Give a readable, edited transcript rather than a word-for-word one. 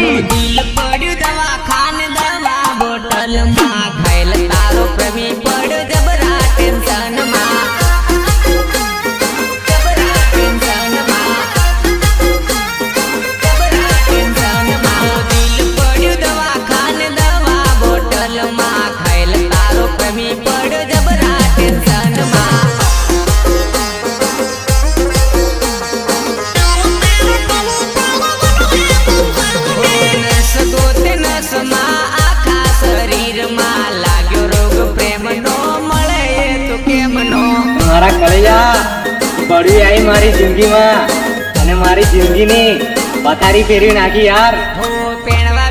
દિલ પડ્યું દવાખાને દવા બોટલ માં ઘાયલ તારો પ્રવી પડ્યો જબરા ટેન્શન માં દિલ પડ્યું દવાખાને દવા બોટલ માં ઘાયલ તારો પ્રવી પડ્યો જબરા ટેન્શન માં મારા કલેજા પડ્યું આવી મારી જિંદગીમાં અને મારી જિંદગીની પથારી ફેરવી નાખી યાર. હો પેણવા